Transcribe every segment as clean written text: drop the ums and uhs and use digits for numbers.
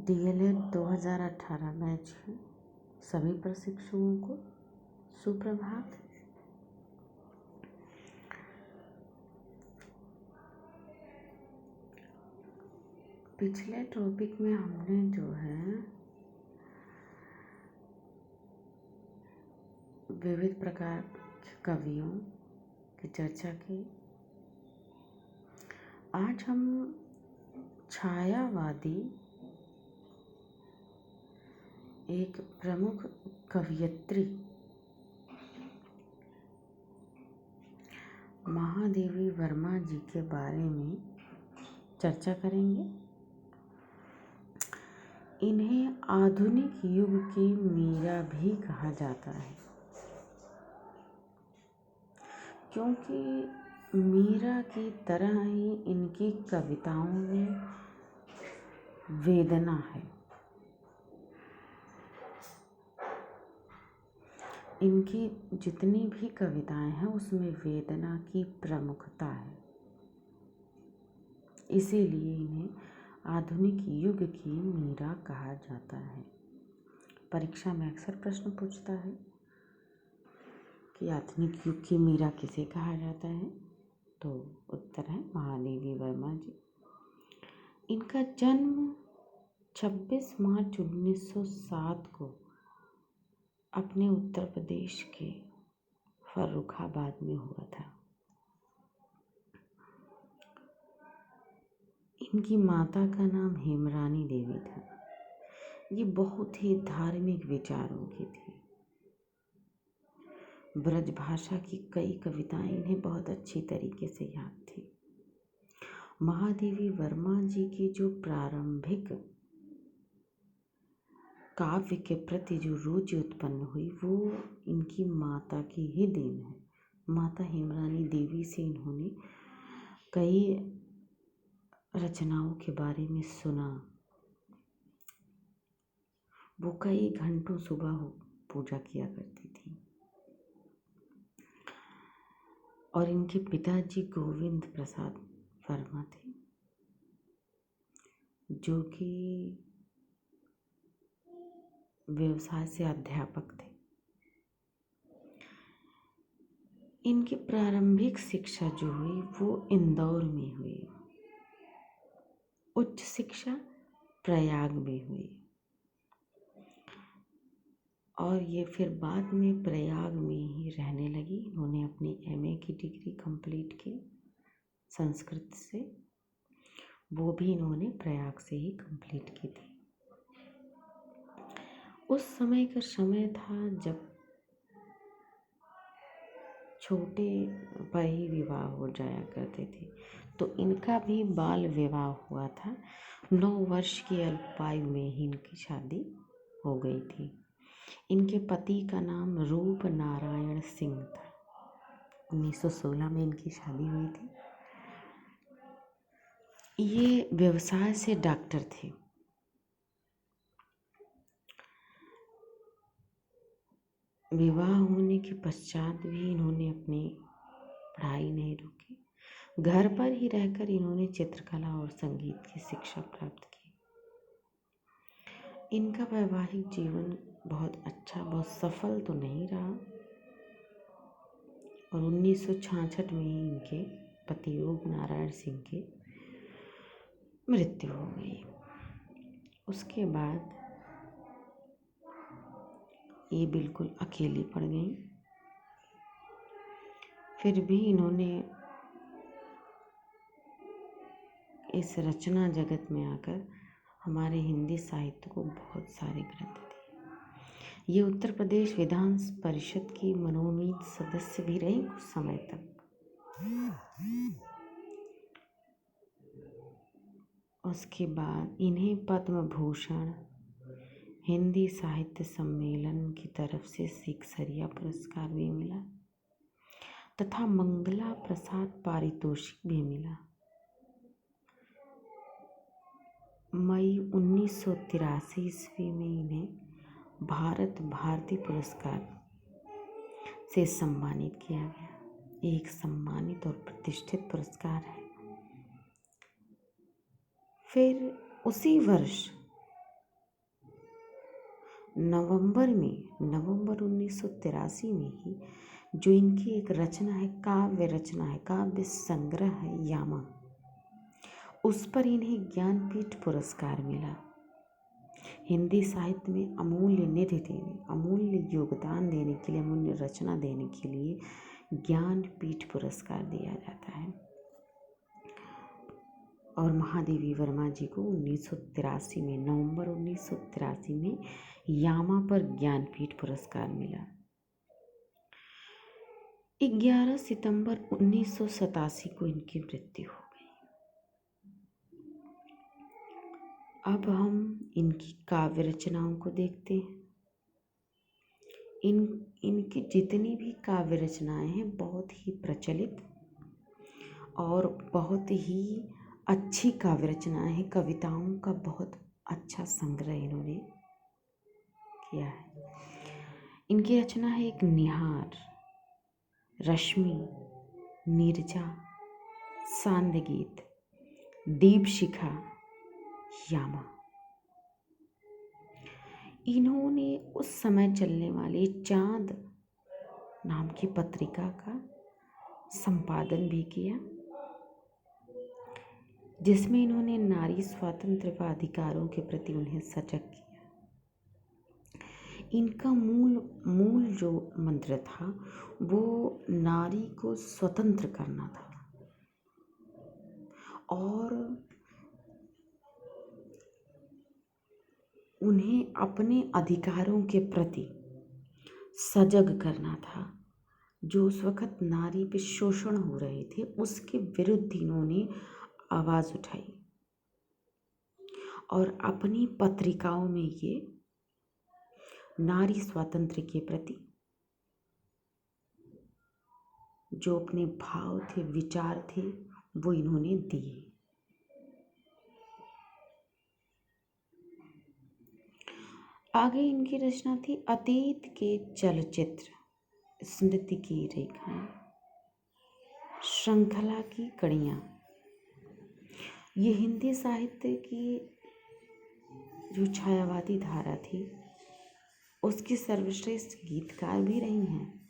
DElEd 2018 batch के सभी प्रशिक्षुओं को सुप्रभात। पिछले टॉपिक में हमने जो है विविध प्रकार के कवियों की चर्चा की। आज हम छायावादी एक प्रमुख कवयित्री महादेवी वर्मा जी के बारे में चर्चा करेंगे। इन्हें आधुनिक युग की मीरा भी कहा जाता है, क्योंकि मीरा की तरह ही इनकी कविताओं में वेदना है। इनकी जितनी भी कविताएं हैं उसमें वेदना की प्रमुखता है, इसीलिए इन्हें आधुनिक युग की मीरा कहा जाता है। परीक्षा में अक्सर प्रश्न पूछता है कि आधुनिक युग की मीरा किसे कहा जाता है, तो उत्तर है महादेवी वर्मा जी। इनका जन्म 26 मार्च 1907 को अपने उत्तर प्रदेश के फर्रुखाबाद में हुआ था। इनकी माता का नाम हेमरानी देवी था। ये बहुत ही धार्मिक विचारों की थी। ब्रज भाषा की कई कविताएं इन्हें बहुत अच्छी तरीके से याद थी। महादेवी वर्मा जी की जो प्रारंभिक काव्य के प्रति जो रुचि उत्पन्न हुई वो इनकी माता की ही देन है। माता हेमरानी देवी से इन्होंने कई रचनाओं के बारे में सुना। वो कई घंटों सुबह पूजा किया करती थी। और इनके पिताजी गोविंद प्रसाद वर्मा थे, जो कि व्यवसाय से अध्यापक थे। इनकी प्रारंभिक शिक्षा जो हुई वो इंदौर में हुई। उच्च शिक्षा प्रयाग में हुई और ये फिर बाद में प्रयाग में ही रहने लगी। इन्होंने अपनी एमए की डिग्री कंप्लीट की संस्कृत से, वो भी इन्होंने प्रयाग से ही कंप्लीट की थी। उस समय का समय था जब छोटे पर ही विवाह हो जाया करते थे, तो इनका भी बाल विवाह हुआ था। 9 वर्ष की अल्पायु में ही इनकी शादी हो गई थी। इनके पति का नाम रूप नारायण सिंह था। 1916 में इनकी शादी हुई थी। ये व्यवसाय से डॉक्टर थे। विवाह होने के पश्चात भी इन्होंने अपनी पढ़ाई नहीं रोकी। घर पर ही रहकर इन्होंने चित्रकला और संगीत की शिक्षा प्राप्त की। इनका वैवाहिक जीवन बहुत अच्छा, बहुत सफल तो नहीं रहा और 1966 में ही इनके पति रूप नारायण सिंह की मृत्यु हो गई। उसके बाद ये बिल्कुल अकेली पड़ गई। फिर भी इन्होंने इस रचना जगत में आकर हमारे हिंदी साहित्य को बहुत सारे ग्रंथ दिए। ये उत्तर प्रदेश विधान परिषद की मनोनीत सदस्य भी रही कुछ समय तक। उसके बाद इन्हें पद्म भूषण, हिंदी साहित्य सम्मेलन की तरफ से सीकसरिया पुरस्कार भी मिला तथा मंगला प्रसाद पारितोषिक भी मिला। मई 1983 ईस्वी में इन्हें भारत भारती पुरस्कार से सम्मानित किया गया। एक सम्मानित और प्रतिष्ठित पुरस्कार है। फिर उसी वर्ष नवंबर 1983 में ही जो इनकी एक रचना है, काव्य संग्रह है यामा, उस पर इन्हें ज्ञानपीठ पुरस्कार मिला। हिंदी साहित्य में अमूल्य योगदान देने के लिए, अमूल्य रचना देने के लिए ज्ञानपीठ पुरस्कार दिया जाता है। और महादेवी वर्मा जी को 1983 में, नवंबर 1983 में यामा पर ज्ञानपीठ पुरस्कार मिला। 11 सितंबर 1987 को इनकी मृत्यु हो गई। अब हम इनकी काव्य रचनाओं को देखते हैं। इनकी जितनी भी काव्य रचनाएं हैं बहुत ही प्रचलित और बहुत ही अच्छी काव्य रचनाएं हैं। कविताओं का बहुत अच्छा संग्रह इन्होंने किया है। इनकी रचना है एक निहार, रश्मि, नीरजा, सांदगीत, दीपशिखा, यामा। इन्होंने उस समय चलने वाली चांद नाम की पत्रिका का संपादन भी किया, जिसमें इन्होंने नारी स्वातंत्र्य व अधिकारों के प्रति उन्हें सजग किया। इनका मूल जो मंत्र था वो नारी को स्वतंत्र करना था और उन्हें अपने अधिकारों के प्रति सजग करना था। जो उस वक़्त नारी पे शोषण हो रहे थे उसके विरुद्ध इन्होंने आवाज़ उठाई और अपनी पत्रिकाओं में ये नारी स्वातंत्र्य के प्रति जो अपने भाव थे, विचार थे, वो इन्होंने दिए। आगे इनकी रचना थी अतीत के चलचित्र, स्मृति की रेखाएं, श्रृंखला की कड़ियाँ। ये हिंदी साहित्य की जो छायावादी धारा थी उसकी सर्वश्रेष्ठ गीतकार भी रही हैं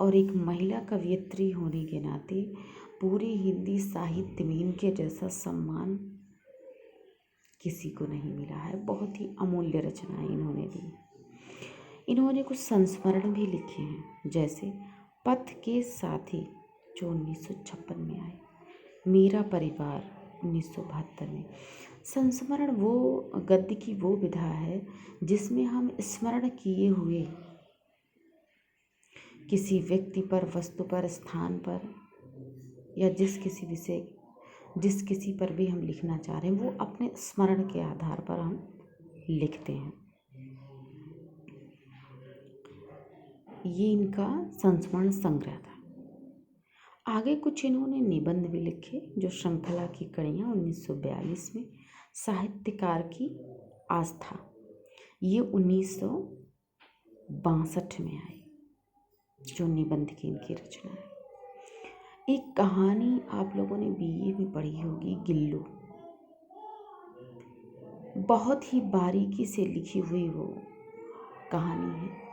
और एक महिला कवयित्री होने के नाते पूरे हिंदी साहित्य में इनके जैसा सम्मान किसी को नहीं मिला है। बहुत ही अमूल्य रचनाएं इन्होंने दी। इन्होंने कुछ संस्मरण भी लिखे हैं, जैसे पथ के साथी जो 1956 में आए, मेरा परिवार 1972 में। संस्मरण वो गद्य की वो विधा है जिसमें हम स्मरण किए हुए किसी व्यक्ति पर, वस्तु पर, स्थान पर या जिस किसी पर भी हम लिखना चाह रहे हैं वो अपने स्मरण के आधार पर हम लिखते हैं। ये इनका संस्मरण संग्रह था। आगे कुछ इन्होंने निबंध भी लिखे, जो श्रृंखला की कड़ियाँ 1942 में, साहित्यकार की आस्था ये 1962 में आई, जो निबंध की इनकी रचना है। एक कहानी आप लोगों ने बीए में पढ़ी होगी, गिल्लू। बहुत ही बारीकी से लिखी हुई वो कहानी है।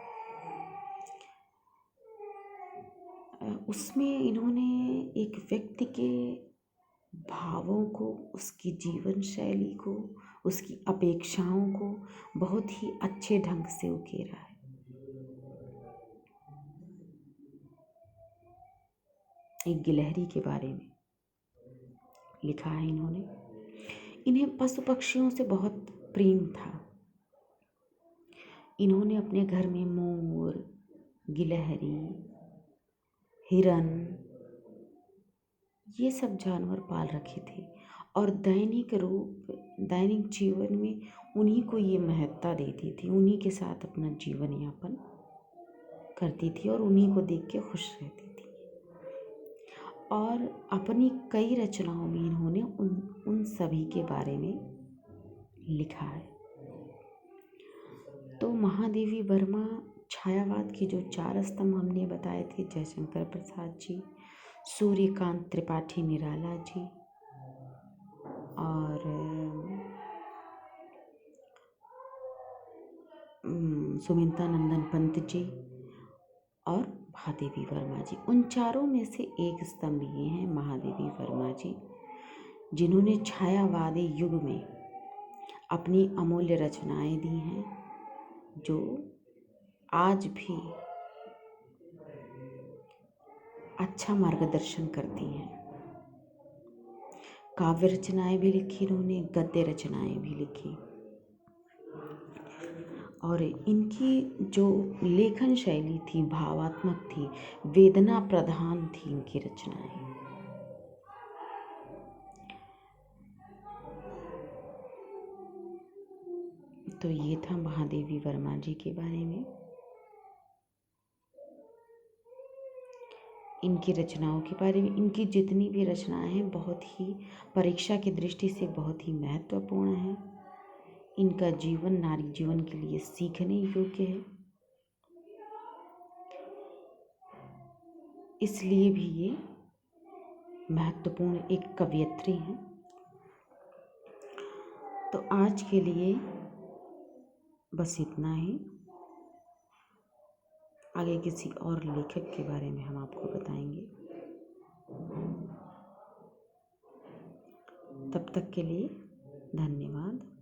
उसमें इन्होंने एक व्यक्ति के भावों को, उसकी जीवन शैली को, उसकी अपेक्षाओं को बहुत ही अच्छे ढंग से उकेरा है। एक गिलहरी के बारे में लिखा है इन्होंने। इन्हें पशु पक्षियों से बहुत प्रेम था। इन्होंने अपने घर में मोर, गिलहरी, हिरन, ये सब जानवर पाल रखे थे और दैनिक जीवन में उन्हीं को ये महत्ता देती थी, उन्हीं के साथ अपना जीवन यापन करती थी और उन्हीं को देख के खुश रहती थी। और अपनी कई रचनाओं में इन्होंने उन सभी के बारे में लिखा है। तो महादेवी वर्मा छायावाद के जो 4 स्तंभ हमने बताए थे, जयशंकर प्रसाद जी, सूर्यकांत त्रिपाठी निराला जी और सुमिता नंदन पंत जी और महादेवी वर्मा जी। उन चारों में से एक स्तंभ ये हैं महादेवी वर्मा जी, जिन्होंने छायावादी युग में अपनी अमूल्य रचनाएं दी हैं, जो आज भी अच्छा मार्गदर्शन करती हैं। काव्य रचनाएं भी लिखी इन्होंने, गद्य रचनाएं भी लिखी, और इनकी जो लेखन शैली थी भावात्मक थी, वेदना प्रधान थी इनकी रचनाएं। तो ये था महादेवी वर्मा जी के बारे में। इनकी रचनाओं के बारे में, इनकी जितनी भी रचनाएं हैं बहुत ही परीक्षा की दृष्टि से बहुत ही महत्वपूर्ण है। इनका जीवन नारी जीवन के लिए सीखने योग्य है, इसलिए भी ये महत्वपूर्ण एक कवयित्री हैं। तो आज के लिए बस इतना ही। आगे किसी और लेखक के बारे में हम आपको बताएंगे। तब तक के लिए धन्यवाद।